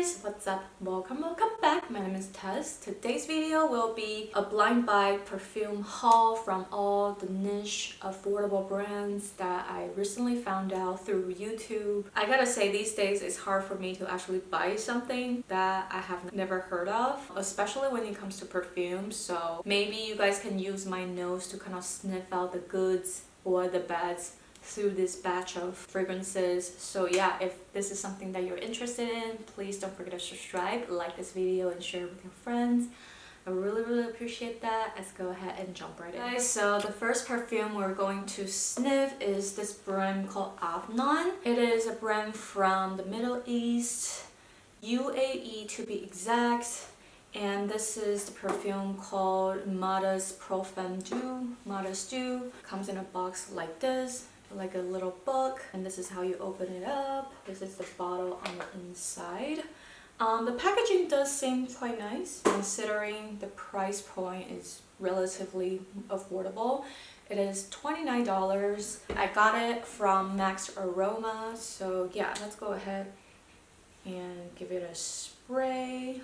guys, what's up? Welcome back. My name is Tess. Today's video will be a blind buy perfume haul from all the niche affordable brands that I recently found out through YouTube. I gotta say, these days it's hard for me to actually buy something that I have never heard of, especially when it comes to perfume. So maybe you guys can use my nose to kind of sniff out the goods or the bads through this batch of fragrances. So yeah, if this is something that you're interested in, please don't forget to subscribe, like this video, and share it with your friends. I really appreciate that. Let's go ahead and jump right in. Okay, so the first perfume we're going to sniff is this brand called Afnan. It is a brand from the Middle East, UAE to be exact. And this is the perfume called Modest Profum. Modest Dew. Comes in a box like this, like a little book, and this is how you open it up. This is the bottle on the inside. The packaging does seem quite nice considering the price point is relatively affordable. It is $29. I got it from Max Aroma. So yeah, let's go ahead and give it a spray.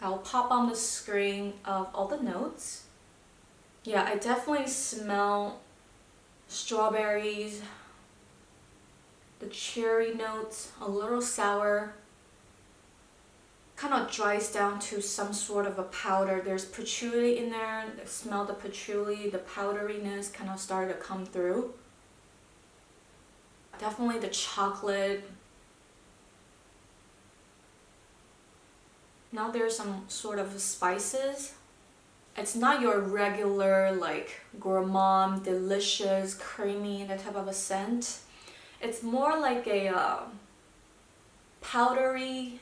I'll pop on the screen of all the notes. Yeah, I definitely smell strawberries, the cherry notes, a little sour. Kind of dries down to some sort of a powder. There's patchouli in there. I smell the patchouli, the powderiness kind of started to come through. Definitely the chocolate. Now there's some sort of spices. It's not your regular like gourmand, delicious, creamy, that type of a scent. It's more like a powdery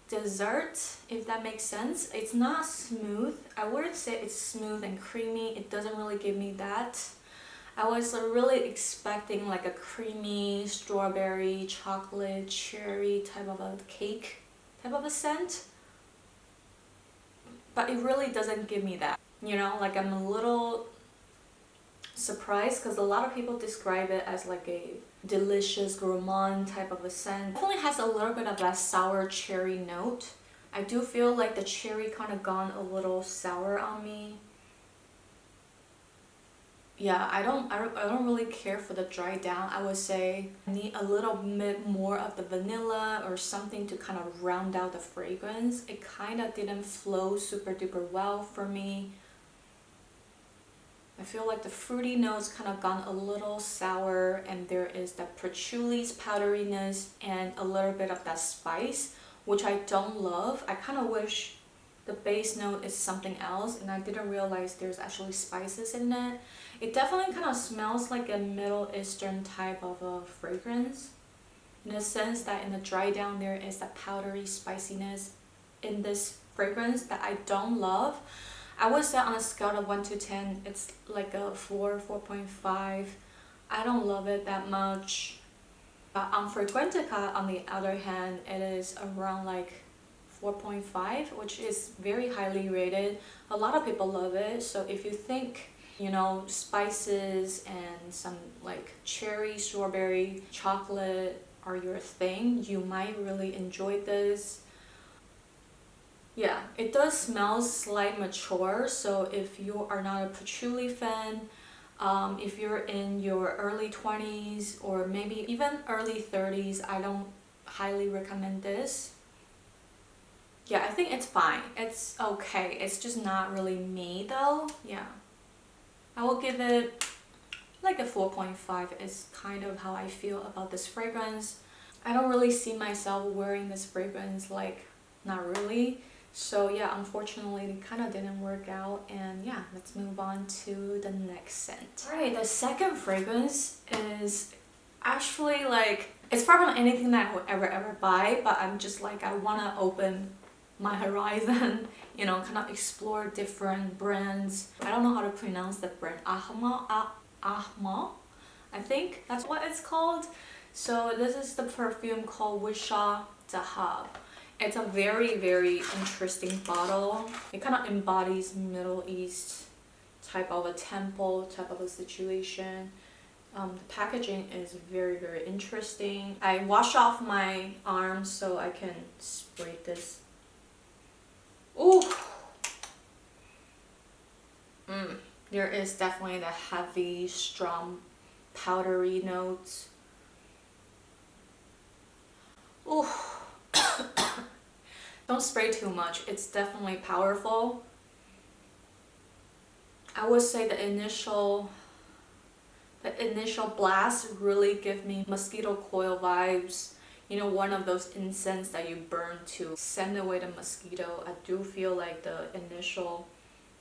dessert, if that makes sense. It's not smooth. I wouldn't say it's smooth and creamy. It doesn't really give me that. I was really expecting like a creamy strawberry, chocolate, cherry type of a cake type of a scent. But it really doesn't give me that. You know, like I'm a little surprised because a lot of people describe it as like a delicious gourmand type of a scent. It definitely has a little bit of that sour cherry note. I do feel like the cherry kind of gone a little sour on me. Yeah, I don't really care for the dry down. I would say I need a little bit more of the vanilla or something to kind of round out the fragrance. It kind of didn't flow super duper well for me. I feel like the fruity notes kind of gone a little sour, and there is that patchouli's powderiness and a little bit of that spice, which I don't love. I kind of wish the base note is something else, and I didn't realize there's actually spices in it. It definitely kind of smells like a Middle Eastern type of a fragrance, in the sense that in the dry down there is that powdery spiciness in this fragrance that I don't love. I would say on a scale of 1 to 10, it's like a 4, 4.5. I don't love it that much. But on Fragrantica, on the other hand, it is around like 4.5, which is very highly rated. A lot of people love it. So if you think, you know, spices and some like cherry, strawberry, chocolate are your thing, you might really enjoy this. Yeah, it does smell slightly mature. So if you are not a patchouli fan, if you're in your early 20s or maybe even early 30s, I don't highly recommend this. Yeah, I think it's fine. It's okay. It's just not really me though. Yeah. I will give it like a 4.5 is kind of how I feel about this fragrance. I don't really see myself wearing this fragrance, like not really. So yeah, unfortunately it kind of didn't work out, and yeah, let's move on to the next scent. Alright, the second fragrance is actually like, it's far from anything that I would ever buy, but I'm just like, I want to open my horizon, you know, kind of explore different brands. I don't know how to pronounce that brand. Ajmal, I think that's what it's called. So this is the perfume called Wisha Taha. It's a very interesting bottle. It kind of embodies Middle East type of a temple type of a situation. The packaging is very interesting. I wash off my arms so I can spray this. Ooh! There is definitely the heavy, strong, powdery notes. Ooh! Don't spray too much. It's definitely powerful. I would say the initial blast really give me mosquito coil vibes. You know, one of those incense that you burn to send away the mosquito. I do feel like the initial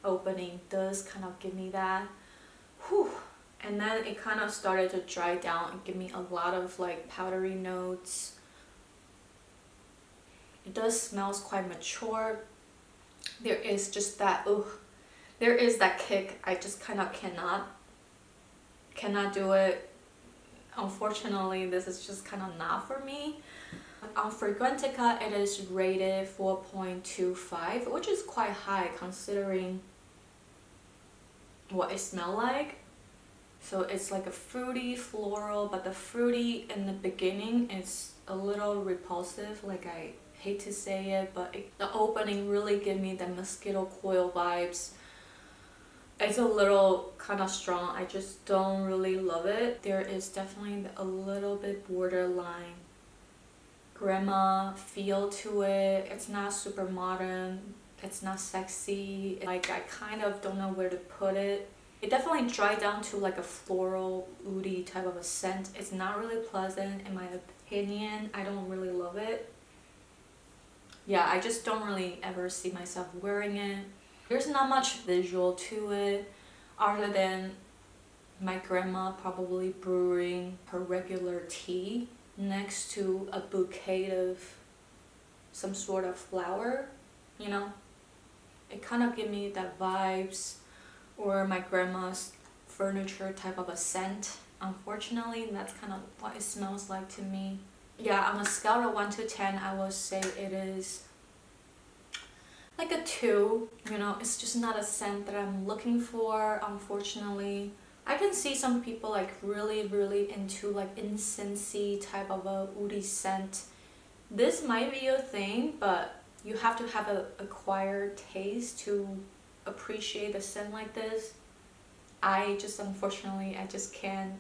opening does kind of give me that. Whew. And then it kind of started to dry down and give me a lot of like powdery notes. It does smells quite mature. There is just that, there is that kick. I just kind of cannot do it. Unfortunately, this is just kind of not for me. On Fragrantica, it is rated 4.25, which is quite high considering what it smells like. So it's like a fruity floral, but the fruity in the beginning is a little repulsive. Like, I hate to say it, but the opening really gave me the mosquito coil vibes. It's a little kind of strong. I just don't really love it. There is definitely a little bit borderline grandma feel to it. It's not super modern. It's not sexy. Like, I kind of don't know where to put it. It definitely dried down to like a floral, woody type of a scent. It's not really pleasant in my opinion. I don't really love it. Yeah, I just don't really ever see myself wearing it. There's not much visual to it other than my grandma probably brewing her regular tea next to a bouquet of some sort of flower, you know? It kind of give me that vibes, or my grandma's furniture type of a scent. Unfortunately, that's kind of what it smells like to me. Yeah, on a scale of 1 to 10, I would say it is like a 2. You know, it's just not a scent that I'm looking for, unfortunately. I can see some people like really into like incensey type of a woody scent. This might be a thing, but you have to have an acquired taste to appreciate a scent like this. Unfortunately, I just can't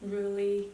really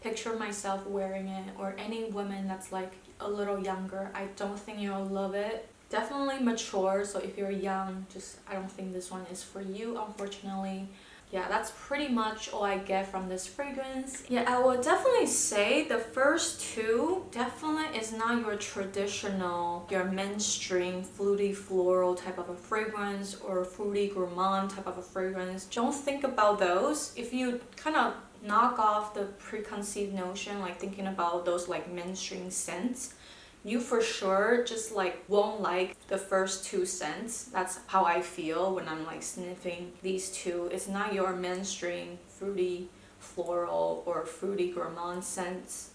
picture myself wearing it, or any woman that's like a little younger. I don't think you'll love it. Definitely mature, so if you're young, I don't think this one is for you, unfortunately. Yeah, that's pretty much all I get from this fragrance. Yeah, I would definitely say the first two definitely is not your traditional, your mainstream fruity floral type of a fragrance or fruity gourmand type of a fragrance. Don't think about those. If you kind of knock off the preconceived notion, like thinking about those like mainstream scents, you for sure just like won't like the first two scents. That's how I feel when I'm like sniffing these two. It's not your mainstream fruity floral or fruity gourmand scents.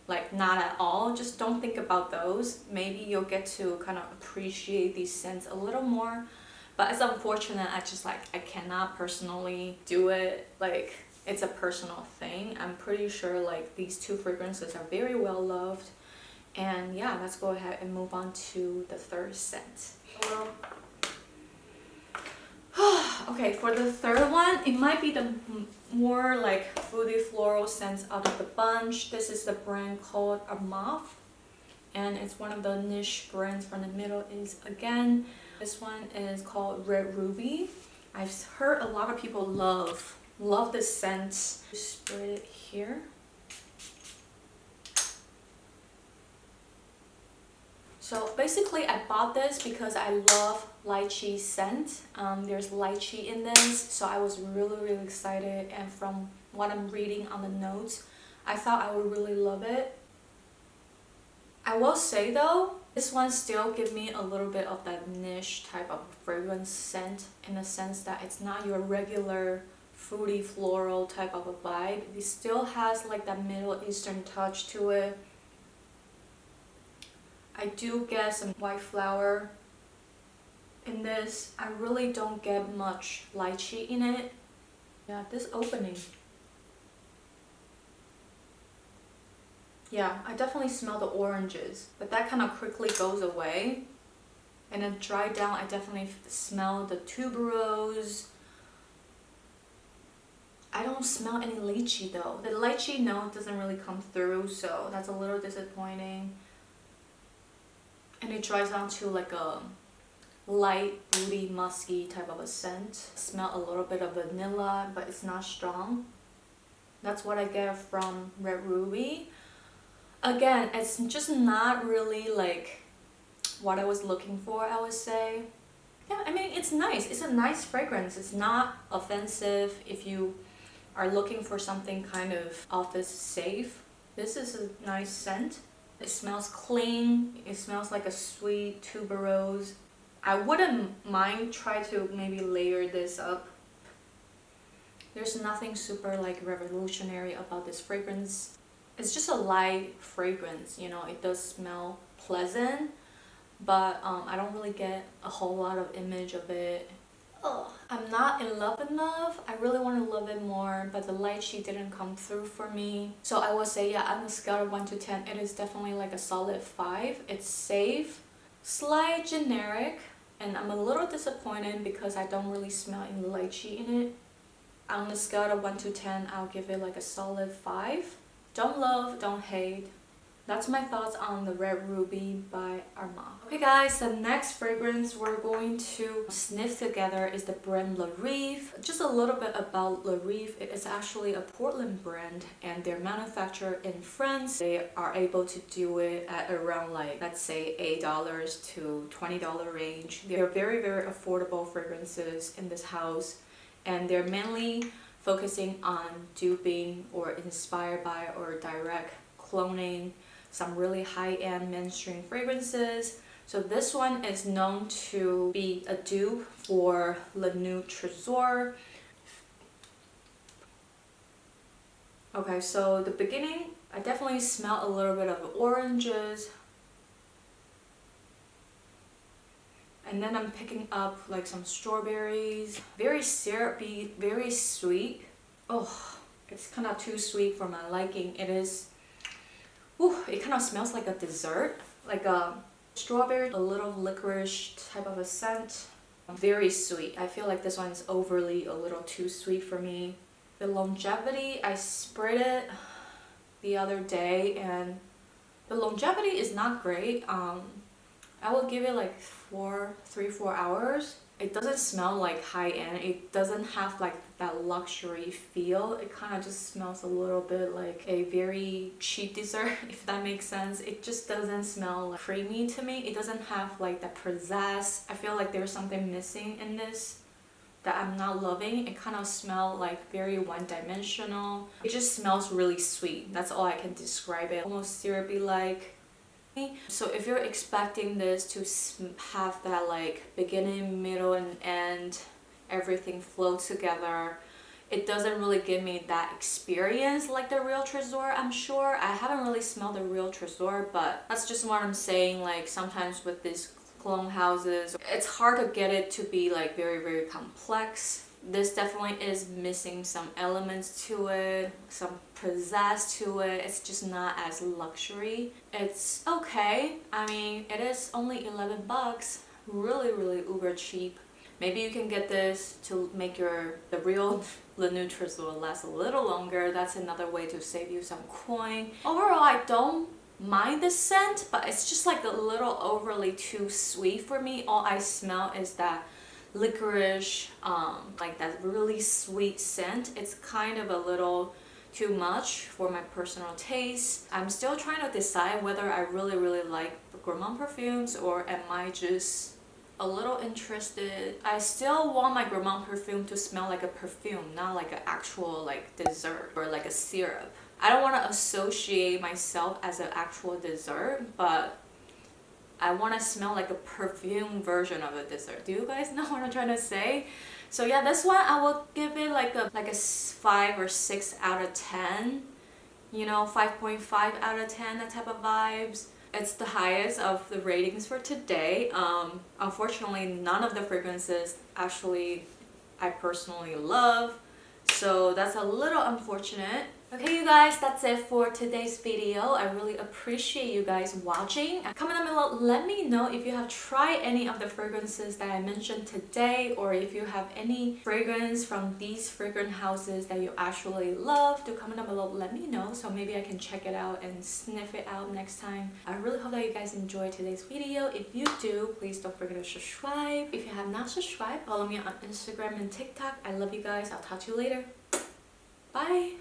Like, not at all. Just don't think about those. Maybe you'll get to kind of appreciate these scents a little more. But it's unfortunate, I cannot personally do it. Like, it's a personal thing. I'm pretty sure like these two fragrances are very well loved. And yeah, let's go ahead and move on to the third scent. Okay, for the third one, it might be the more like fruity floral scents out of the bunch. This is the brand called Armaf, and it's one of the niche brands from the Middle East again. This one is called Red Ruby. I've heard a lot of people love this scent. Spray it here. So basically I bought this because I love lychee scent. There's lychee in this, so I was really excited, and from what I'm reading on the notes, I thought I would really love it. I will say though, this one still gives me a little bit of that niche type of fragrance scent, in the sense that it's not your regular fruity floral type of a vibe. It still has like that Middle Eastern touch to it. I do get some white flower in this. I really don't get much lychee in it. Yeah, this opening. Yeah, I definitely smell the oranges, but that kind of quickly goes away. And then dry down, I definitely smell the tuberose. I don't smell any lychee though. The lychee note doesn't really come through, so that's a little disappointing. And it dries down to like a light, booty, musky type of a scent. Smell a little bit of vanilla, but it's not strong. That's what I get from Red Ruby. Again, it's just not really like what I was looking for, I would say. Yeah, I mean, it's nice. It's a nice fragrance. It's not offensive if you are looking for something kind of office safe. This is a nice scent. It smells clean. It smells like a sweet tuberose. I wouldn't mind try to maybe layer this up. There's nothing super like revolutionary about this fragrance. It's just a light fragrance, you know, it does smell pleasant, but I don't really get a whole lot of image of it. Oh, I'm not in love enough. I really want to love it more, but the lychee didn't come through for me. So I would say, yeah, on a scale of 1 to 10, it is definitely like a solid 5. It's safe, slight generic, and I'm a little disappointed because I don't really smell any lychee in it. On a scale of 1 to 10, I'll give it like a solid 5. Don't love, don't hate. That's my thoughts on the Red Ruby by Armaf. Okay guys, the next fragrance we're going to sniff together is the Brembla Wreath. Just a little bit about Le Rive. It is actually a Portland brand and they're manufactured in France. They are able to do it at around like, let's say $8 to $20 range. They're very, very affordable fragrances in this house and they're mainly focusing on duping or inspired by or direct cloning some really high-end mainstream fragrances. So this one is known to be a dupe for Le Nuit Trésor. Okay, so the beginning, I definitely smell a little bit of oranges. And then I'm picking up like some strawberries. Very syrupy, very sweet. Oh, it's kind of too sweet for my liking. It is, ooh, it kind of smells like a dessert. Like a strawberry, a little licorice type of a scent. Very sweet. I feel like this one is overly a little too sweet for me. The longevity, I sprayed it the other day and the longevity is not great. I will give it like 3-4 hours. It doesn't smell like high-end. It doesn't have like that luxury feel. It kind of just smells a little bit like a very cheap dessert, if that makes sense. It just doesn't smell like creamy to me. It doesn't have like that pizzazz. I feel like there's something missing in this that I'm not loving. It kind of smells like very one-dimensional. It just smells really sweet. That's all I can describe it. Almost syrupy-like. So if you're expecting this to have that like beginning, middle, and end, everything flow together, it doesn't really give me that experience like the real Trésor, I'm sure. I haven't really smelled the real Trésor, but that's just what I'm saying. Like sometimes with these clone houses, it's hard to get it to be like very, very complex. This definitely is missing some elements to it, some pizzazz to it. It's just not as luxury. It's okay. I mean, it is only 11 bucks. Really, really uber cheap. Maybe you can get this to make the real Le Nuit Trésor last a little longer. That's another way to save you some coin. Overall, I don't mind the scent, but it's just like a little overly too sweet for me. All I smell is that licorice, like that really sweet scent. It's kind of a little too much for my personal taste. I'm still trying to decide whether I really, really like gourmand perfumes or am I just a little interested. I still want my gourmand perfume to smell like a perfume, not like an actual like dessert or like a syrup. I don't want to associate myself as an actual dessert, but I want to smell like a perfume version of a dessert. Do you guys know what I'm trying to say? So yeah, this one I will give it like a 5 or 6 out of 10. You know, 5.5 out of 10, that type of vibes. It's the highest of the ratings for today. Unfortunately, none of the fragrances actually I personally love. So that's a little unfortunate. Okay, you guys, that's it for today's video. I really appreciate you guys watching. Comment down below, let me know if you have tried any of the fragrances that I mentioned today, or if you have any fragrance from these fragrance houses that you actually love. Do comment down below, let me know, so maybe I can check it out and sniff it out next time. I really hope that you guys enjoyed today's video. If you do, please don't forget to subscribe. If you have not subscribed, follow me on Instagram and TikTok. I love you guys. I'll talk to you later. Bye!